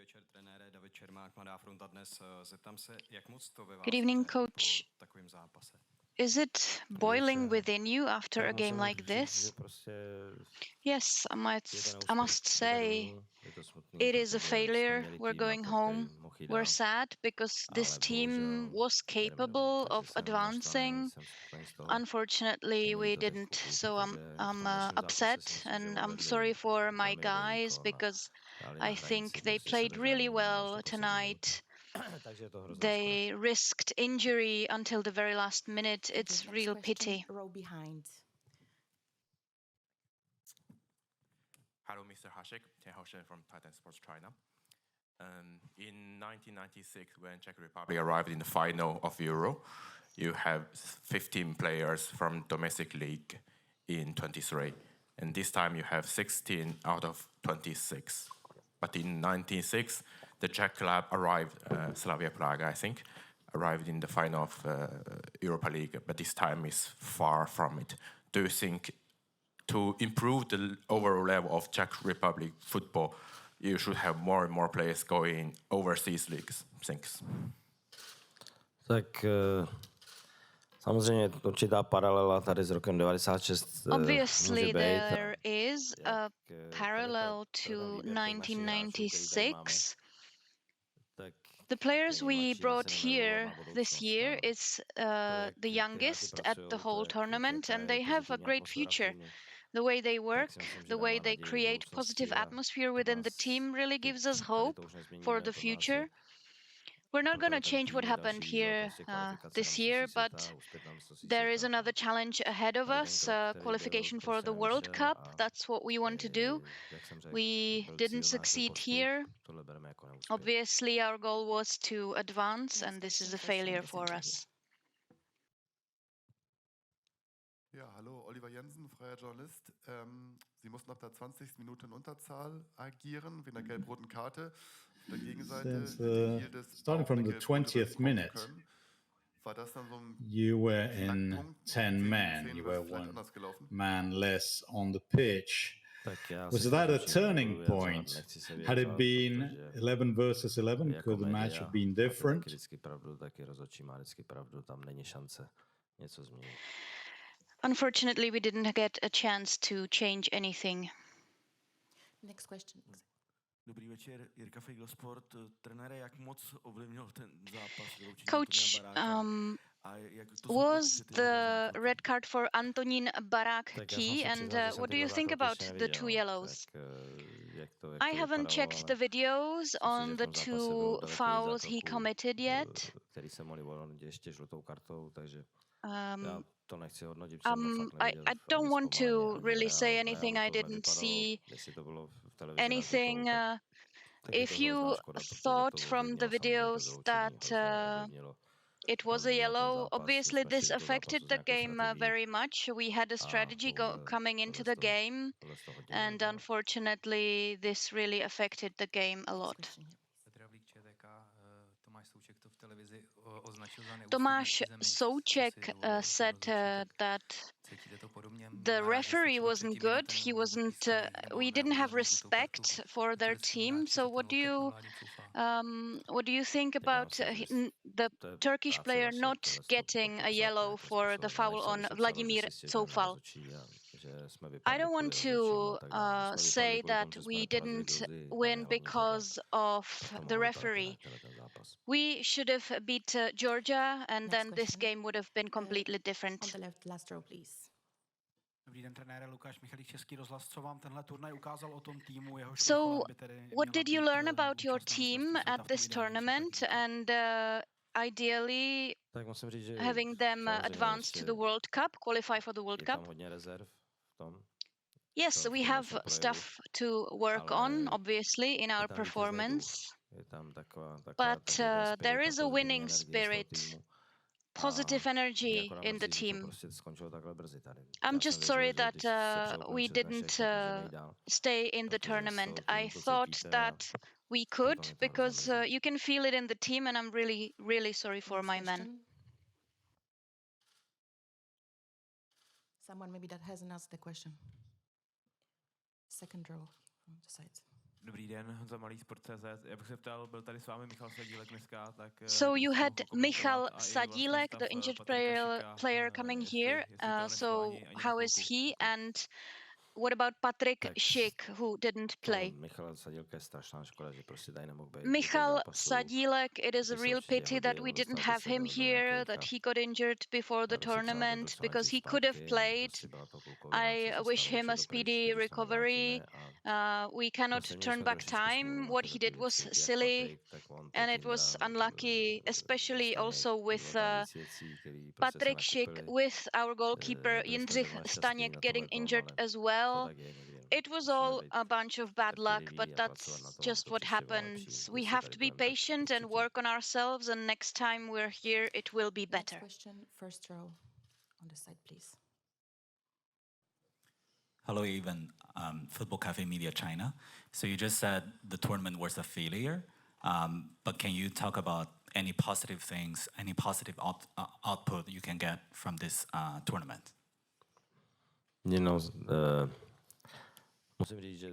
večer, trenére. David Čermák, Mladá fronta dnes. Zeptám se, jak moc to ve vás Good evening, po coach. takovém zápase? Is it boiling within you after a game like this? Yes, I must say it is a failure. We're going home. We're sad because this team was capable of advancing. Unfortunately, we didn't. So I'm upset and I'm sorry for my guys because I think they played really well tonight. They risked injury until the very last minute. It's real pity. Row behind. Hello, Mr. Hasek. Tian Haoshen from Titan Sports China. In 1996, when Czech Republic arrived in the final of Euro, you have 15 players from domestic league in 23. And this time you have 16 out of 26. But in 1996, the Czech club arrived, Slavia Prague, I think, arrived in the final of Europa League, but this time is far from it. Do you think to improve the overall level of Czech Republic football, you should have more and more players going overseas leagues? Thanks. Tak samozřejmě určitá paralela tady s rokem 96 Obviously, there is a parallel to 1996. The players we brought here this year is the youngest at the whole tournament, and they have a great future. The way they work, the way they create positive atmosphere within the team really gives us hope for the future. We're not going to change what happened here this year, but there is another challenge ahead of us, qualification for the World Cup. That's what we want to do. We didn't succeed here. Obviously, our goal was to advance, and this is a failure for us. Ja, hallo, Oliver Jensen, freier Journalist. Sie mussten ab der 20. Minute in Unterzahl agieren, wegen der gelb-roten Karte. Auf der Gegenseite starting from the 20th minute, you were in 10 men. You were one man less on the pitch. Was that a turning point? Had it been 11 versus 11, could the match have been different? Unfortunately, we didn't get a chance to change anything. Next question. Dobrý večer, Jirka Feigl Sport. Trenére, jak moc ovlivnil ten zápas? Coach, was the red card for Antonín Barák key, and what do you think about the two yellows? I haven't checked the videos on the two fouls he committed yet. I don't want to really say anything. I didn't see anything. If you thought from the videos that it was a yellow, obviously this affected the game very much. We had a strategy coming into the game, and unfortunately this really affected the game a lot. Tomáš Souček said that the referee wasn't good. He wasn't. We didn't have respect for their team. So what do you think about the Turkish player not getting a yellow for the foul on Vladimír Coufal? I don't want to say that we didn't win because of the referee. We should have beat Georgia, and then this game would have been completely different. On the left, last row, please. So, what did you learn about your team at this tournament, and ideally having them advance to the World Cup, qualify for the World Cup? Yes, we have stuff to work on, obviously, in our performance. But there is a winning spirit, positive energy in the team. I'm just sorry that we didn't stay in the tournament. I thought that we could, because you can feel it in the team, and I'm really, really sorry for my men. Someone maybe that hasn't asked the question. Second row from the side. Dobrý den, za Malý sport.cz. Já bych se ptal, byl tady s vámi Michal Sadílek dneska, tak... So you had Michal Sadílek, the injured player coming here. So how is he? And what about Patrik Schick, who didn't play? Michal Sadílek, it is a real pity that we didn't have him here, that he got injured before the tournament, because he could have played. I wish him a speedy recovery. We cannot turn back time. What he did was silly, and it was unlucky, especially also with Patrik Schick, with our goalkeeper Jindřich Staněk getting injured as well. It was all a bunch of bad luck, but that's just what happens. We have to be patient and work on ourselves, and next time we're here, it will be better. Next question, first row on the side, please. Hello, Evan. Football Cafe Media China. So you just said the tournament was a failure, but can you talk about any positive things, any positive output you can get from this tournament? You know, musím říct, že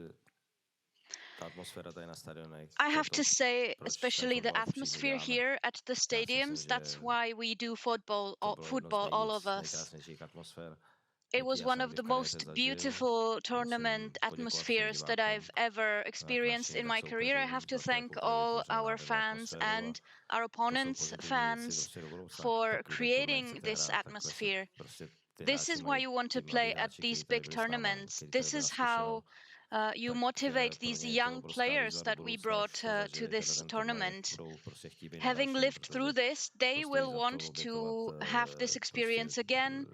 ta atmosféra tady na stadionech. I have to say, especially the atmosphere here at the stadiums, that's why we do football, all of us. It was one of the most beautiful tournament atmospheres that I've ever experienced in my career. I have to thank all our fans and our opponents' fans for creating this atmosphere. This is why you want to play at these big tournaments. This is how you motivate these young players that we brought to this tournament. Having lived through this, they will want to have this experience again,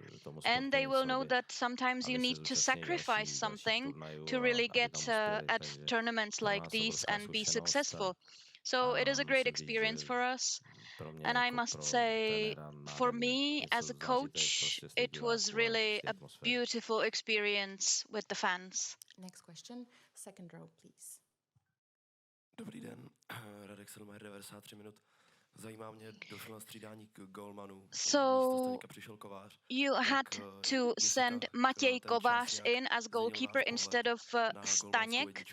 and they will know that sometimes you need to sacrifice something to really get at tournaments like these and be successful. So it is a great experience for us. And I must say, for me as a coach, it was really a beautiful experience with the fans. Next question, second row, please. Dobrý den, Radek Selmayr, 93 minut. Zajímá mě, došlo na střídání k golmanu. So you had to send Matěj Kovář in as goalkeeper instead of Staněk.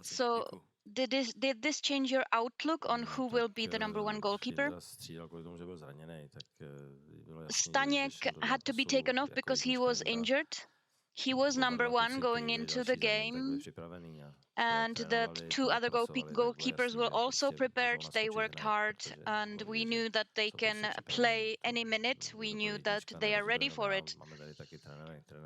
So did this change your outlook on who will be the number one goalkeeper? Staněk had to be taken off because he was injured. He was number one going into the game, and the two other goalkeepers were also prepared. They worked hard, and we knew that they can play any minute. We knew that they are ready for it.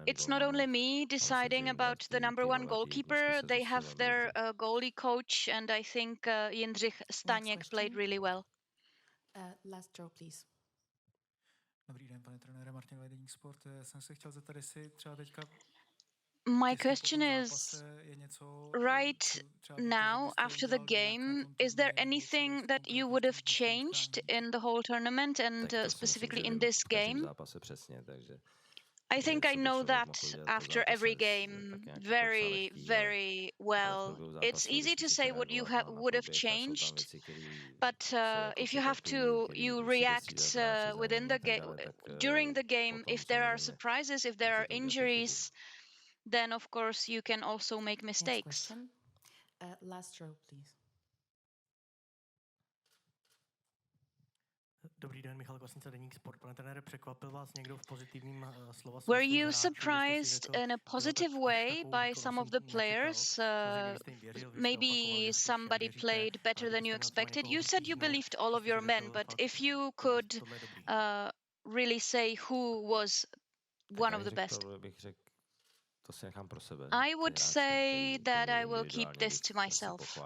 It's not only me deciding about the number one goalkeeper. They have their goalie coach, and I think Jindřich Staněk played really well. Last row, please. Dobrý den, pane trenére, Martin Deník Sport. Jsem se chtěl zeptat, jestli třeba teďka My question is, right now, after the game, is there anything that you would have changed in the whole tournament and specifically in this game? I think I know that after every game very, very well. It's easy to say what you would have changed, but if you have to, you react within the game, during the game. If there are surprises, if there are injuries, then of course you can also make mistakes. Last row, please. Dobrý den, Michal Kvasnica, Deník Sport. Pane trenére, překvapil vás někdo v pozitivním slova smyslu? Were you surprised in a positive way by some of the players? Maybe somebody played better than you expected. You said you believed all of your men, but if you could really say who was one of the best. I would say that I will keep this to myself.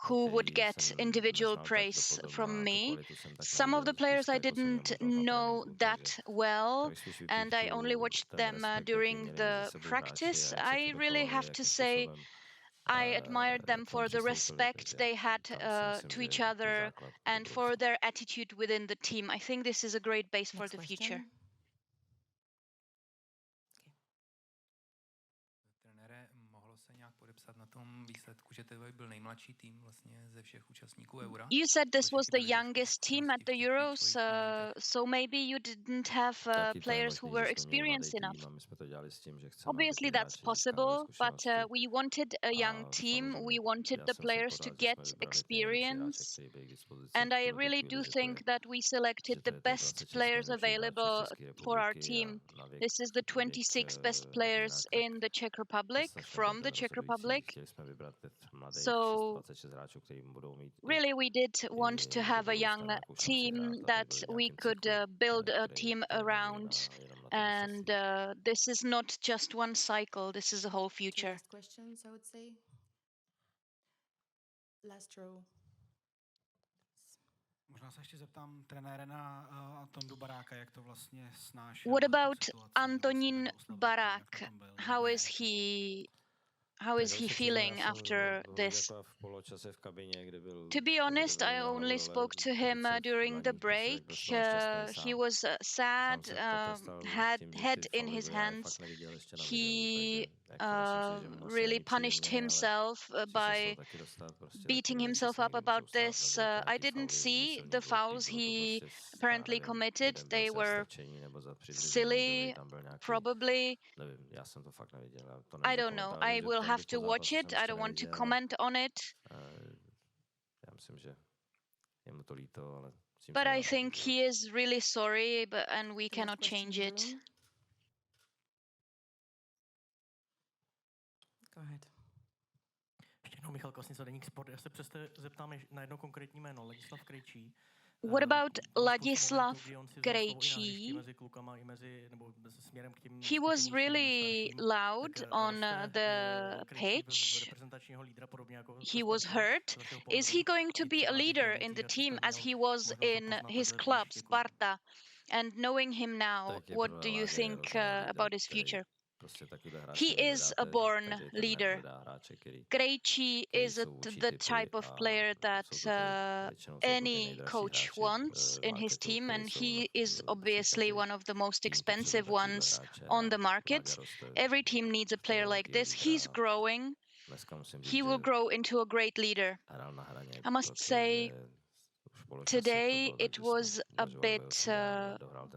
Who would get individual praise from me? Some of the players I didn't know that well, and I only watched them during the practice. I really have to say I admired them for the respect they had to each other and for their attitude within the team. I think this is a great base for the future. že to byl nejmladší tým vlastně ze všech účastníků Eura. You said this was the youngest team at the Euros, so maybe you didn't have players who were experienced enough. Obviously, that's possible, but we wanted a young team. We wanted the players to get experience. And I really do think that we selected the best players available for our team. This is the 26 best players in the Czech Republic, from the Czech Republic. So really we did want to have a young team that we could build a team around. And this is not just one cycle, this is a whole future. Last questions, I would say. Last row. What about Antonín Barák? How is he feeling after this? To be honest, I only spoke to him during the break. He was sad, head in his hands. He really punished himself by beating himself up about this. I didn't see the fouls he apparently committed. They were silly, probably. I don't know. I will have to watch it. I don't want to comment on it. But I think he is really sorry, and we cannot change it. Go ahead. Michal Kvasnica, Deník Sport. Já se přesto zeptám na jedno konkrétní jméno, Ladislav Krejčí. What about Ladislav Krejčí? He was really loud on the pitch. He was hurt. Is he going to be a leader in the team as he was in his club, Sparta? And knowing him now, what do you think about his future? He is a born leader. Krejčí is the type of player that any coach wants in his team, and he is obviously one of the most expensive ones on the market. Every team needs a player like this. He's growing. He will grow into a great leader. I must say, today it was a bit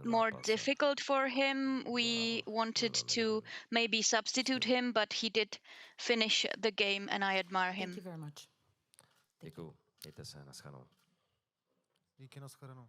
more difficult for him. We wanted to maybe substitute him, but he did finish the game and I admire him. Thank you very much. Děkuju. Mějte se, naschledanou. Díky, naschledanou.